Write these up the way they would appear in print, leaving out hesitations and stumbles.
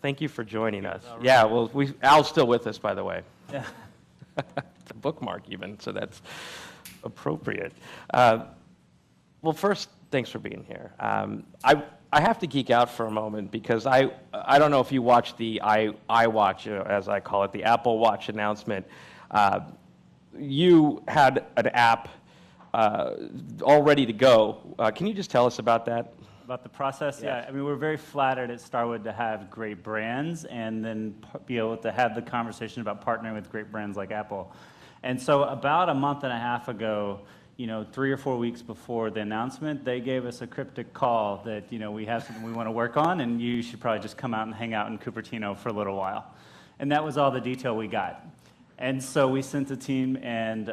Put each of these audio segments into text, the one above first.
thank you for joining us. Right. Yeah, well, Al's still with us, by the way. Yeah. The bookmark even, so that's appropriate. Well, first, thanks for being here. I have to geek out for a moment because I don't know if you watched the iWatch, as I call it, the Apple Watch announcement. You had an app all ready to go. Can you just tell us about that? About the process? Yeah. I mean, we're very flattered at Starwood to have great brands and then be able to have the conversation about partnering with great brands like Apple. And so about a month and a half ago, 3 or 4 weeks before the announcement, they gave us a cryptic call that, we have something we want to work on, and you should probably just come out and hang out in Cupertino for a little while. And that was all the detail we got. And so we sent a team, and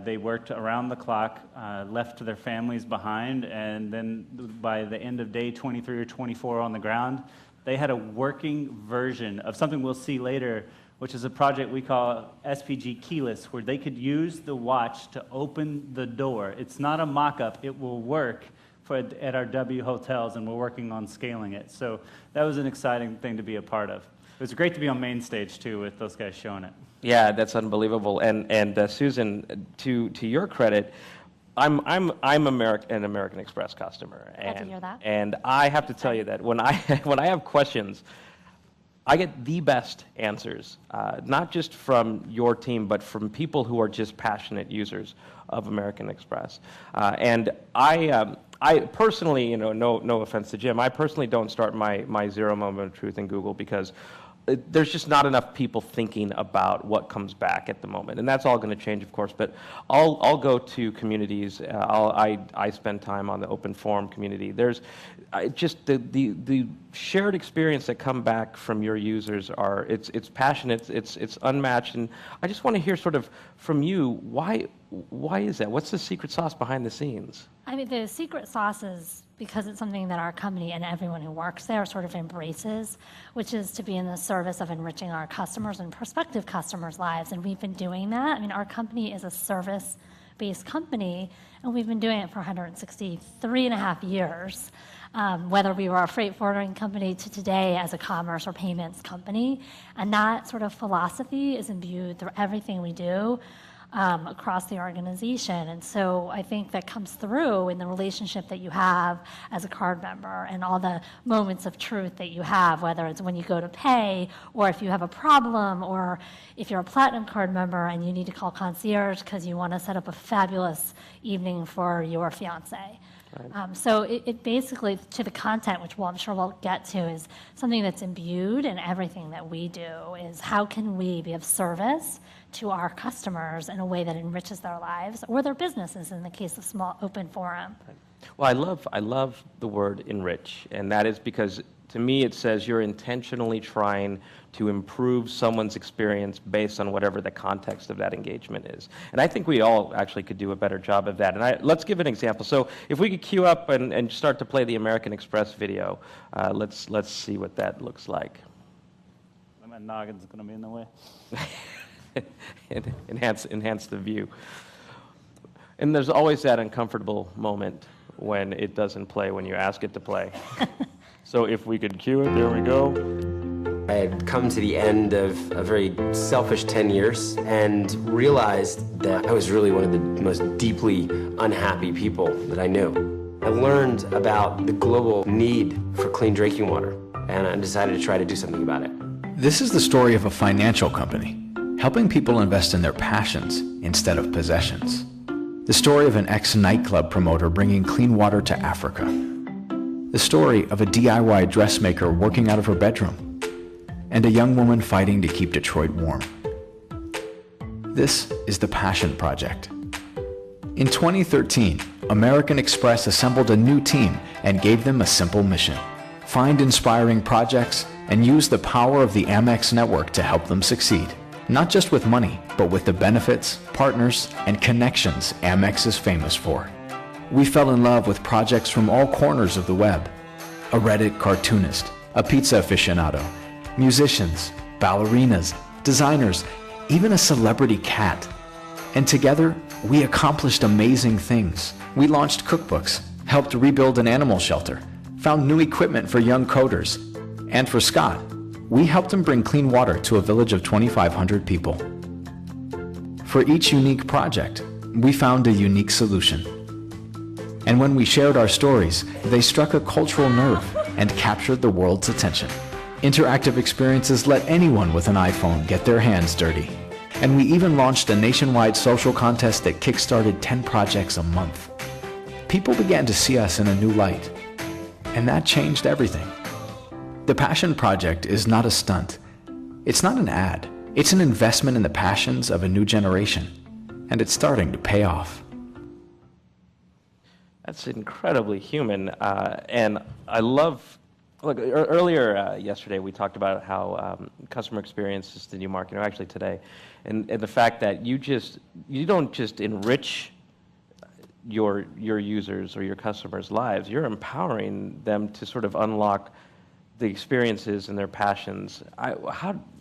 they worked around the clock, left their families behind, and then by the end of day 23 or 24 on the ground, they had a working version of something we'll see later, which is a project we call SPG Keyless, where they could use the watch to open the door. It's not a mock-up. It will work at our W hotels, and we're working on scaling it. So that was an exciting thing to be a part of. It was great to be on main stage, too, with those guys showing it. Yeah, that's unbelievable. And Susan, to your credit, I'm an American Express customer. Glad to hear that. And I have to tell you that when I have questions, I get the best answers, not just from your team, but from people who are just passionate users of American Express. And I personally, no offense to Jim, I personally don't start my 0 moment of truth in Google because there's just not enough people thinking about what comes back at the moment, and that's all going to change, of course. But I'll go to communities. I spend time on the open forum community. There's just the shared experience that come back from your users it's passionate, it's unmatched, and I just want to hear sort of from you why is that? What's the secret sauce behind the scenes? I mean, the secret sauce is because it's something that our company and everyone who works there sort of embraces, which is to be in the service of enriching our customers and prospective customers' lives. And we've been doing that. I mean, our company is a service-based company, and we've been doing it for 163 and a half years. Whether we were a freight forwarding company to today as a commerce or payments company. And that sort of philosophy is imbued through everything we do. Across the organization. And so I think that comes through in the relationship that you have as a card member and all the moments of truth that you have, whether it's when you go to pay or if you have a problem or if you're a Platinum card member and you need to call concierge because you want to set up a fabulous evening for your fiance. Right. So it basically, to the content, which I'm sure we'll get to, is something that's imbued in everything that we do, is how can we be of service to our customers in a way that enriches their lives or their businesses in the case of small open forum. Right. Well, I love the word enrich, and that is because to me it says you're intentionally trying to improve someone's experience based on whatever the context of that engagement is. And I think we all actually could do a better job of that. And let's give an example. So if we could queue up and start to play the American Express video, let's see what that looks like. My noggin's going to be in the way. enhance the view. And there's always that uncomfortable moment when it doesn't play when you ask it to play. So if we could cue it, there we go. I had come to the end of a very selfish 10 years and realized that I was really one of the most deeply unhappy people that I knew. I learned about the global need for clean drinking water, and I decided to try to do something about it. This is the story of a financial company, helping people invest in their passions instead of possessions. The story of an ex-nightclub promoter bringing clean water to Africa. The story of a DIY dressmaker working out of her bedroom. And a young woman fighting to keep Detroit warm. This is the Passion Project. In 2013, American Express assembled a new team and gave them a simple mission. Find inspiring projects and use the power of the Amex network to help them succeed. Not just with money, but with the benefits, partners, and connections Amex is famous for. We fell in love with projects from all corners of the web. A Reddit cartoonist, a pizza aficionado, musicians, ballerinas, designers, even a celebrity cat. And together, we accomplished amazing things. We launched cookbooks, helped rebuild an animal shelter, found new equipment for young coders. And for Scott, we helped him bring clean water to a village of 2,500 people. For each unique project, we found a unique solution. And when we shared our stories, they struck a cultural nerve and captured the world's attention. Interactive experiences let anyone with an iPhone get their hands dirty. And we even launched a nationwide social contest that kickstarted 10 projects a month. People began to see us in a new light, and that changed everything. The Passion Project is not a stunt. It's not an ad. It's an investment in the passions of a new generation, and it's starting to pay off. That's incredibly human, and I love. Look, earlier yesterday we talked about how customer experience is the new marketing, or actually today, and the fact that you don't just enrich your users or your customers' lives, you're empowering them to sort of unlock the experiences and their passions.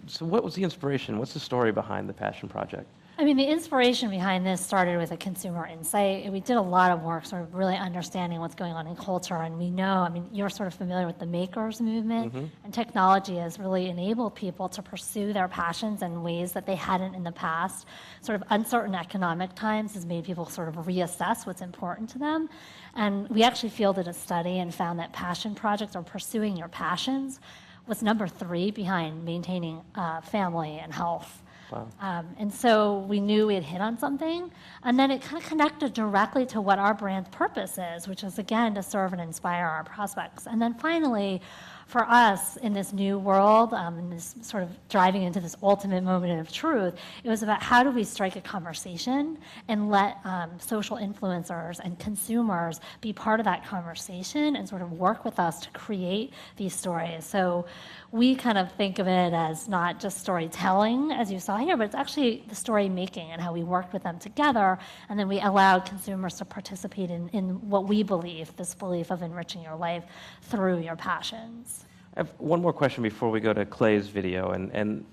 So what was the inspiration? What's the story behind the Passion Project? I mean, the inspiration behind this started with a consumer insight. And we did a lot of work sort of really understanding what's going on in culture. And we know, I mean, you're sort of familiar with the makers movement, and technology has really enabled people to pursue their passions in ways that they hadn't in the past. Sort of uncertain economic times has made people sort of reassess what's important to them. And we actually fielded a study and found that passion projects, or pursuing your passions, was number 3 behind maintaining family and health. Wow. And so we knew we had hit on something, and then it kind of connected directly to what our brand's purpose is, which is, again, to serve and inspire our prospects. And then finally, for us in this new world, in this sort of driving into this ultimate moment of truth, it was about how do we strike a conversation and let social influencers and consumers be part of that conversation and sort of work with us to create these stories. So we kind of think of it as not just storytelling, as you saw here, but it's actually the story making and how we worked with them together, and then we allowed consumers to participate in what we believe, this belief of enriching your life through your passions. I have one more question before we go to Clay's video, and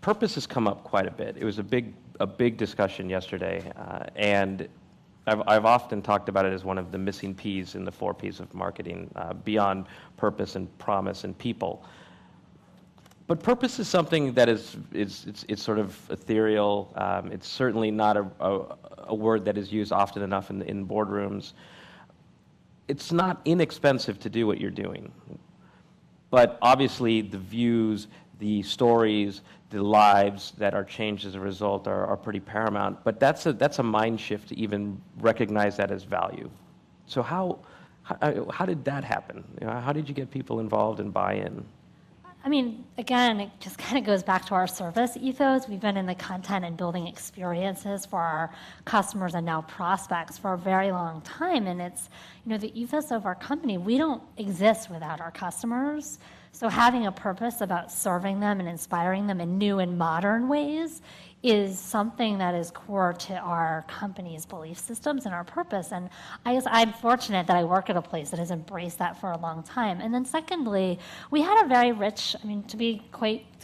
purpose has come up quite a bit. It was a big discussion yesterday, and I've often talked about it as one of the missing P's in the 4 P's of marketing, beyond purpose and promise and people. But purpose is something that it's sort of ethereal. It's certainly not a word that is used often enough in boardrooms. It's not inexpensive to do what you're doing. But obviously the views, the stories, the lives that are changed as a result are pretty paramount. But that's a mind shift to even recognize that as value. So how did that happen? You know, how did you get people involved and buy in? I mean, again, it just kind of goes back to our service ethos. We've been in the content and building experiences for our customers and now prospects for a very long time. And it's, you know, the ethos of our company, we don't exist without our customers. So having a purpose about serving them and inspiring them in new and modern ways is something that is core to our company's belief systems and our purpose. And I guess I'm fortunate that I work at a place that has embraced that for a long time. And then secondly, we had a very rich, I mean, to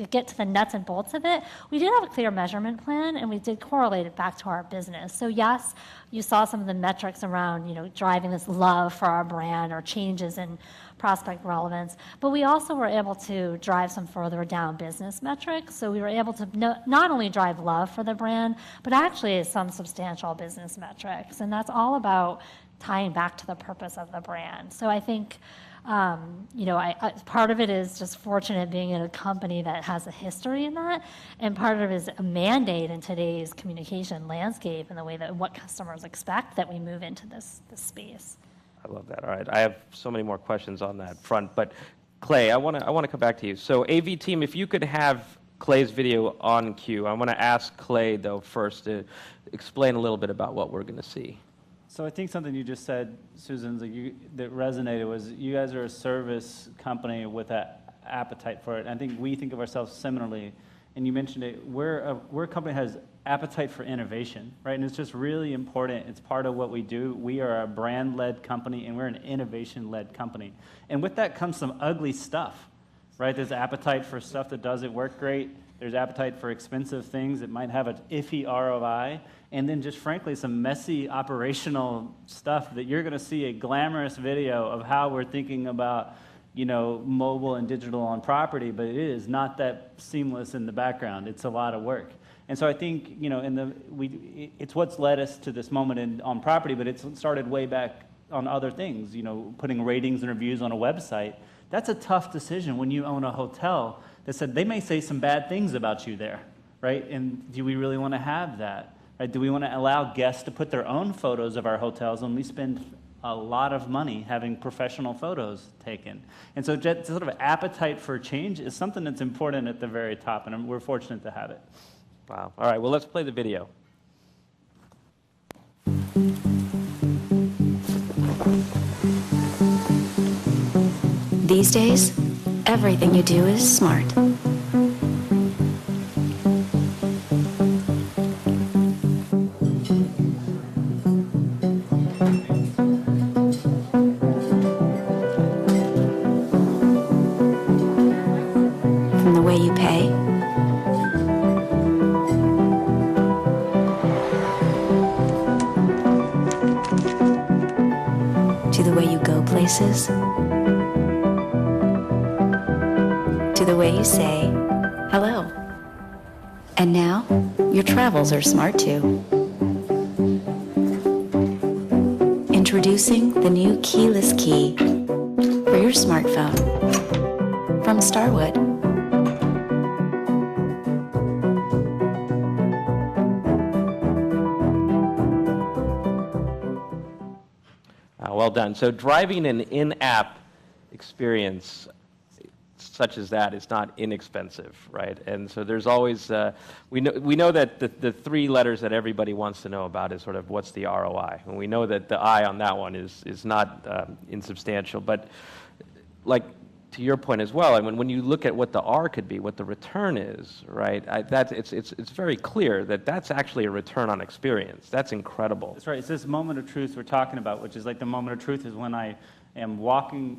get to the nuts and bolts of it, we did have a clear measurement plan, and we did correlate it back to our business. So yes, you saw some of the metrics around, you know, driving this love for our brand or changes in prospect relevance, but we also were able to drive some further down business metrics. So we were able to not only drive love for the brand, but actually some substantial business metrics. And that's all about tying back to the purpose of the brand. So I think, you know, part of it is just fortunate being in a company that has a history in that, and part of it is a mandate in today's communication landscape and the way that what customers expect that we move into this space. I love that. All right, I have so many more questions on that front, but Clay, I want to come back to you. So AV team, if you could have Clay's video on cue, I want to ask Clay though first to explain a little bit about what we're going to see. So I think something you just said, Susan, that resonated was you guys are a service company with an appetite for it. I think we think of ourselves similarly, and you mentioned it. We're a company that has appetite for innovation, right? And it's just really important. It's part of what we do. We are a brand-led company, and we're an innovation-led company. And with that comes some ugly stuff, right? There's appetite for stuff that doesn't work great. There's appetite for expensive things that might have an iffy ROI. And then just frankly, some messy operational stuff that you're going to see a glamorous video of how we're thinking about mobile and digital on property, but it is not that seamless in the background. It's a lot of work. And so I think, it's what's led us to this moment on property, but it's started way back on other things, putting ratings and reviews on a website. That's a tough decision when you own a hotel that said they may say some bad things about you there, right? And do we really want to have that? Right? Do we want to allow guests to put their own photos of our hotels when we spend a lot of money having professional photos taken? And so just sort of appetite for change is something that's important at the very top, and we're fortunate to have it. Wow. All right, well, let's play the video. These days, everything you do is smart. From the way you pay, to the way you go places, to the way you say hello. And now, your travels are smart too. Introducing the new keyless key for your smartphone from Starwood. Well done. So driving an in-app experience such as that is not inexpensive, right? And so there's always, we know that the three letters that everybody wants to know about is sort of what's the ROI. And we know that the I on that one is not insubstantial. But like to your point as well, I mean, when you look at what the R could be, what the return is, right? It's very clear that that's actually a return on experience. That's incredible. That's right. It's this moment of truth we're talking about, which is like the moment of truth is when I am walking,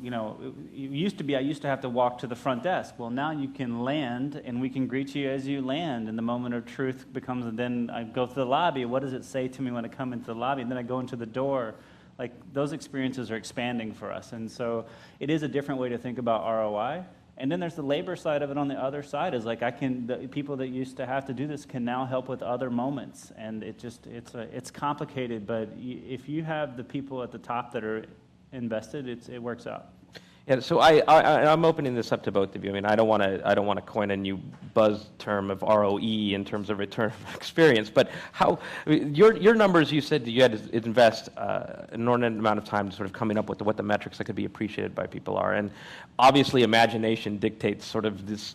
it used to be I used to have to walk to the front desk. Well, now you can land, and we can greet you as you land, and the moment of truth becomes, and then I go to the lobby. What does it say to me when I come into the lobby? And then I go into the door. Like, those experiences are expanding for us. And so it is a different way to think about ROI. And then there's the labor side of it on the other side, is like the people that used to have to do this can now help with other moments. And it's complicated, but if you have the people at the top that are invested, it works out. Yeah, so I'm opening this up to both of you. I mean, I don't want to coin a new buzz term of ROE in terms of return of experience, but your numbers, you said that you had to invest an inordinate amount of time sort of coming up with what the metrics that could be appreciated by people are, and obviously imagination dictates sort of this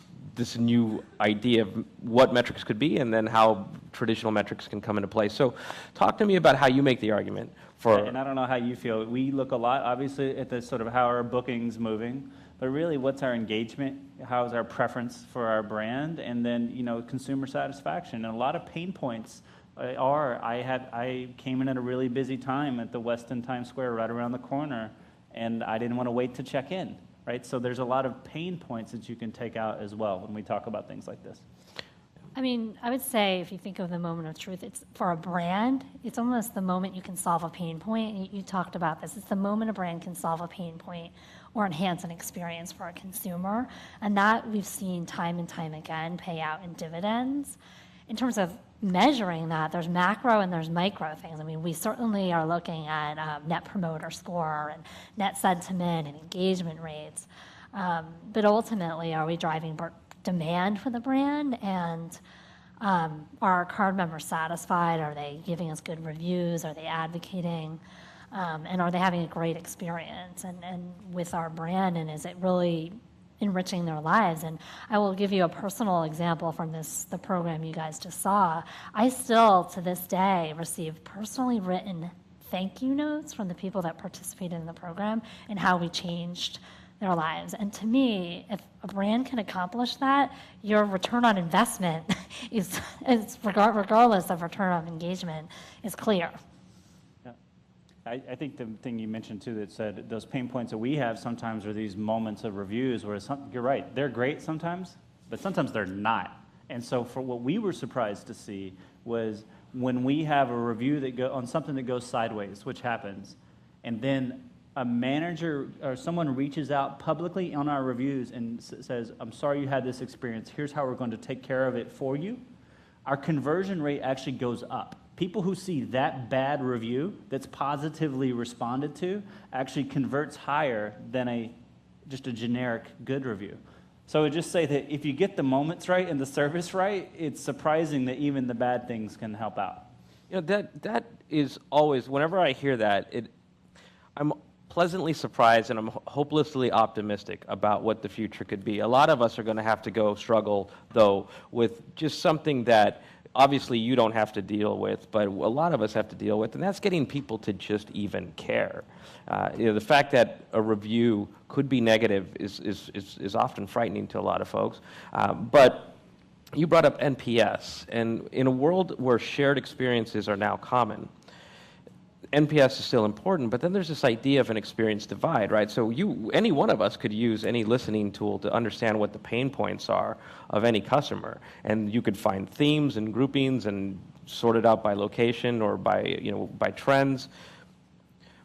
new idea of what metrics could be and then how traditional metrics can come into play. So talk to me about how you make the argument for... And I don't know how you feel. We look a lot, obviously, at the sort of how our bookings moving, but really what's our engagement, how's our preference for our brand, and then, consumer satisfaction. And a lot of pain points I came in at a really busy time at the Westin Times Square right around the corner, and I didn't want to wait to check in. Right? So there's a lot of pain points that you can take out as well when we talk about things like this. I mean, I would say if you think of the moment of truth, it's for a brand, it's almost the moment you can solve a pain point. And you talked about this. It's the moment a brand can solve a pain point or enhance an experience for a consumer. And that we've seen time and time again pay out in dividends. In terms of measuring that, there's macro and there's micro things. I mean, we certainly are looking at net promoter score and net sentiment and engagement rates. But ultimately, are we driving demand for the brand? And are our card members satisfied? Are they giving us good reviews? Are they advocating? And are they having a great experience and with our brand? And is it really enriching their lives? And I will give you a personal example from the program you guys just saw. I still, to this day, receive personally written thank you notes from the people that participated in the program and how we changed their lives. And to me, if a brand can accomplish that, your return on investment is regardless of return on engagement, is clear. I think the thing you mentioned too that said those pain points that we have sometimes are these moments of reviews where you're right, they're great sometimes, but sometimes they're not. And so for what we were surprised to see was when we have a review on something that goes sideways, which happens, and then a manager or someone reaches out publicly on our reviews and says, I'm sorry you had this experience, here's how we're going to take care of it for you, our conversion rate actually goes up. People who see that bad review that's positively responded to actually converts higher than just a generic good review. So I would just say that if you get the moments right and the service right, it's surprising that even the bad things can help out. You know, that is always, whenever I hear that, I'm pleasantly surprised and I'm hopelessly optimistic about what the future could be. A lot of us are going to have to go struggle, though, with just something that obviously you don't have to deal with, but a lot of us have to deal with, and that's getting people to just even care. You know, the fact that a review could be negative is often frightening to a lot of folks. But you brought up NPS, and in a world where shared experiences are now common, NPS is still important, but then there's this idea of an experience divide, right? So any one of us could use any listening tool to understand what the pain points are of any customer, and you could find themes and groupings and sort it out by location or by trends.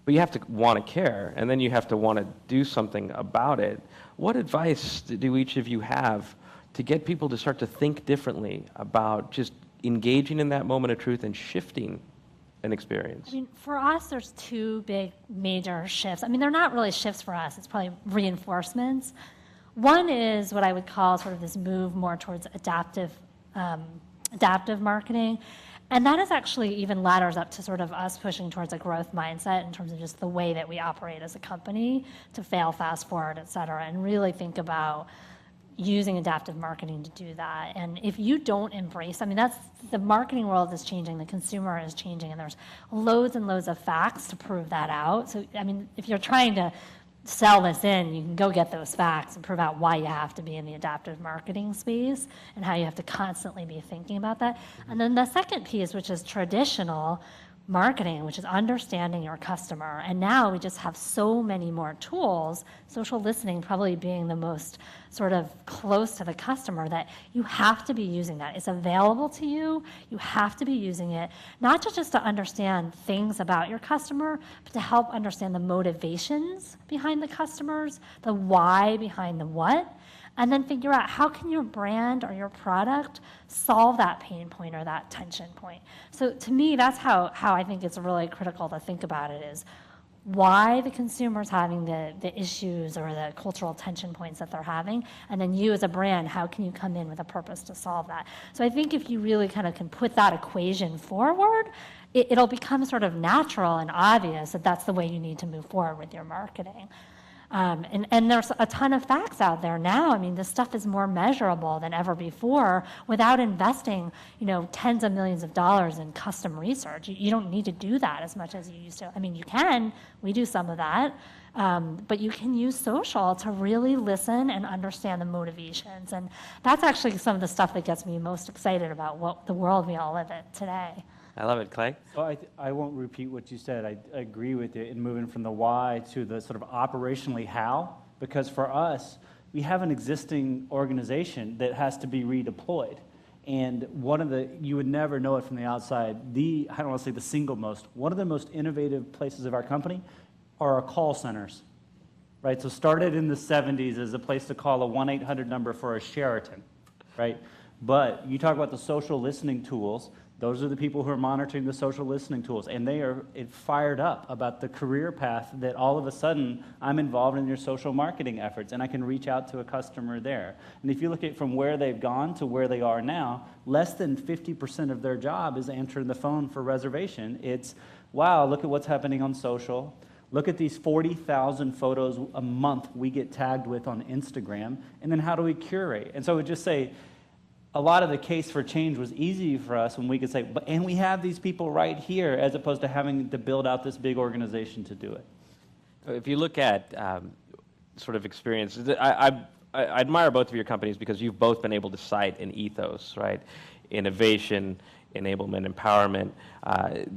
But you have to want to care, and then you have to want to do something about it. What advice do each of you have to get people to start to think differently about just engaging in that moment of truth and shifting an experience? I mean, for us, there's two big major shifts. I mean, they're not really shifts for us. It's probably reinforcements. One is what I would call sort of this move more towards adaptive marketing. And that is actually even ladders up to sort of us pushing towards a growth mindset in terms of just the way that we operate as a company to fail, fast forward, et cetera, and really think about using adaptive marketing to do that. And if you don't embrace, I mean, that's the marketing world is changing, the consumer is changing, and there's loads and loads of facts to prove that out. So, I mean, if you're trying to sell this in, you can go get those facts and prove out why you have to be in the adaptive marketing space and how you have to constantly be thinking about that. And then the second piece, which is traditional marketing, which is understanding your customer. And now we just have so many more tools, social listening probably being the most sort of close to the customer, that you have to be using that. It's available to you. You have to be using it, not just to understand things about your customer, but to help understand the motivations behind the customers, the why behind the what, and then figure out how can your brand or your product solve that pain point or that tension point. So to me, that's how I think it's really critical to think about it, is why the consumer's having the issues or the cultural tension points that they're having, and then you as a brand, how can you come in with a purpose to solve that? So I think if you really kind of can put that equation forward, it'll become sort of natural and obvious that that's the way you need to move forward with your marketing. And there's a ton of facts out there now. I mean, this stuff is more measurable than ever before without investing, tens of millions of dollars in custom research. You don't need to do that as much as you used to. I mean, you can. We do some of that. But you can use social to really listen and understand the motivations. And that's actually some of the stuff that gets me most excited about what the world we all live in today. I love it, Clay. So I won't repeat what you said. I agree with you in moving from the why to the sort of operationally how, because for us, we have an existing organization that has to be redeployed. And you would never know it from the outside, I don't want to say the single most, one of the most innovative places of our company are our call centers, right? So started in the 70s as a place to call a 1-800 number for a Sheraton, right? But you talk about the social listening tools. Those are the people who are monitoring the social listening tools, and they are fired up about the career path that all of a sudden I'm involved in your social marketing efforts, and I can reach out to a customer there. And if you look at from where they've gone to where they are now, less than 50% of their job is answering the phone for reservation. It's, wow, look at what's happening on social. Look at these 40,000 photos a month we get tagged with on Instagram, and then how do we curate? And so I would just say, a lot of the case for change was easy for us when we could say, and we have these people right here, as opposed to having to build out this big organization to do it. If you look at sort of experiences, I admire both of your companies because you've both been able to cite an ethos, right? Innovation, enablement, empowerment,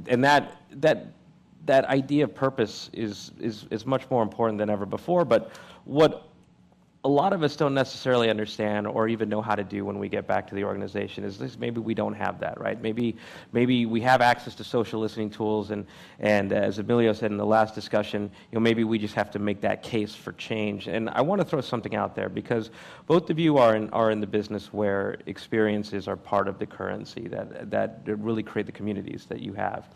and that idea of purpose is much more important than ever before. But what a lot of us don't necessarily understand or even know how to do when we get back to the organization is this: maybe we don't have that, right? Maybe we have access to social listening tools, and as Emilio said in the last discussion, maybe we just have to make that case for change. And I want to throw something out there, because both of you are in the business where experiences are part of the currency that really create the communities that you have.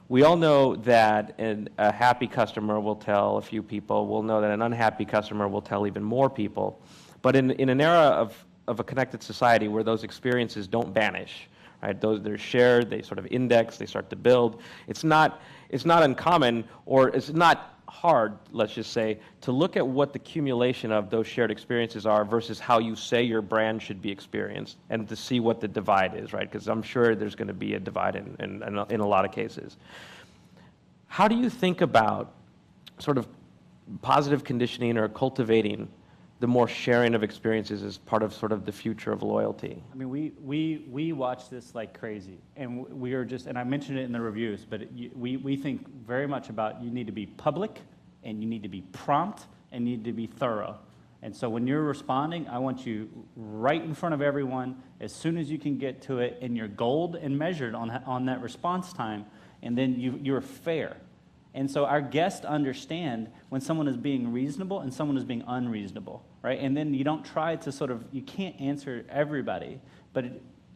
We all know that a happy customer will tell a few people. We'll know that an unhappy customer will tell even more people. But in an era of a connected society where those experiences don't vanish, right? They're shared, they sort of index, they start to build. It's not uncommon, or it's not hard, let's just say, to look at what the accumulation of those shared experiences are versus how you say your brand should be experienced, and to see what the divide is, right? Because I'm sure there's going to be a divide in a lot of cases. How do you think about sort of positive conditioning or cultivating the more sharing of experiences as part of sort of the future of loyalty? I mean, we watch this like crazy, and we are just, and I mentioned it in the reviews, but we think very much about, you need to be public, and you need to be prompt, and you need to be thorough. And so when you're responding, I want you right in front of everyone as soon as you can get to it, and you're gold and measured on that response time, and then you're fair. And so our guests understand when someone is being reasonable and someone is being unreasonable, right? And then you don't try to sort of, you can't answer everybody, but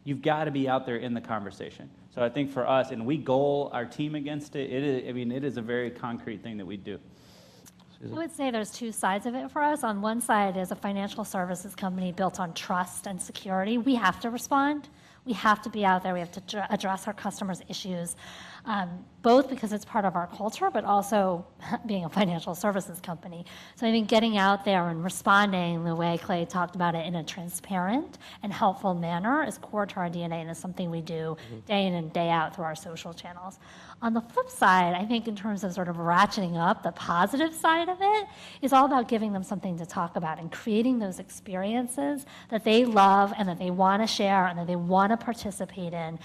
you've got to be out there in the conversation. So I think for us, and we goal our team against it, it is a very concrete thing that we do. I would say there's two sides of it for us. On one side, as a financial services company built on trust and security, we have to respond. We have to be out there. We have to address our customers' issues, both because it's part of our culture, but also being a financial services company. So I think getting out there and responding the way Clay talked about it in a transparent and helpful manner is core to our DNA, and is something we do day in and day out through our social channels. On the flip side, I think in terms of sort of ratcheting up, the positive side of it is all about giving them something to talk about and creating those experiences that they love and that they want to share and that they want to participate in.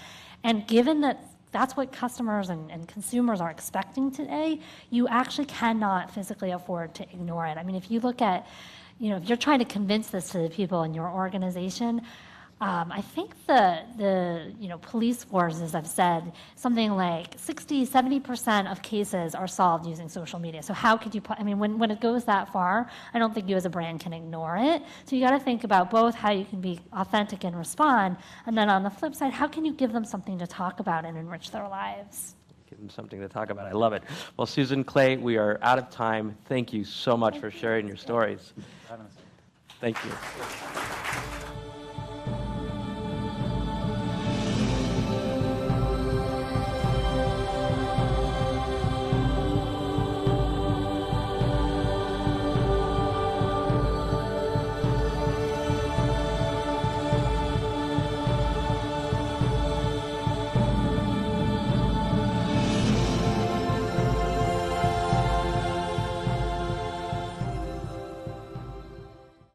And given that that's what customers and consumers are expecting today, you actually cannot physically afford to ignore it. I mean, if you look at, if you're trying to convince this to the people in your organization, I think the police forces have said something like 60-70% of cases are solved using social media. So how could you when it goes that far, I don't think you as a brand can ignore it. So you got to think about both how you can be authentic and respond, and then on the flip side, how can you give them something to talk about and enrich their lives? Give them something to talk about. I love it. Well, Susan, Clay, we are out of time. Thank you so much for sharing your stories. Thank you.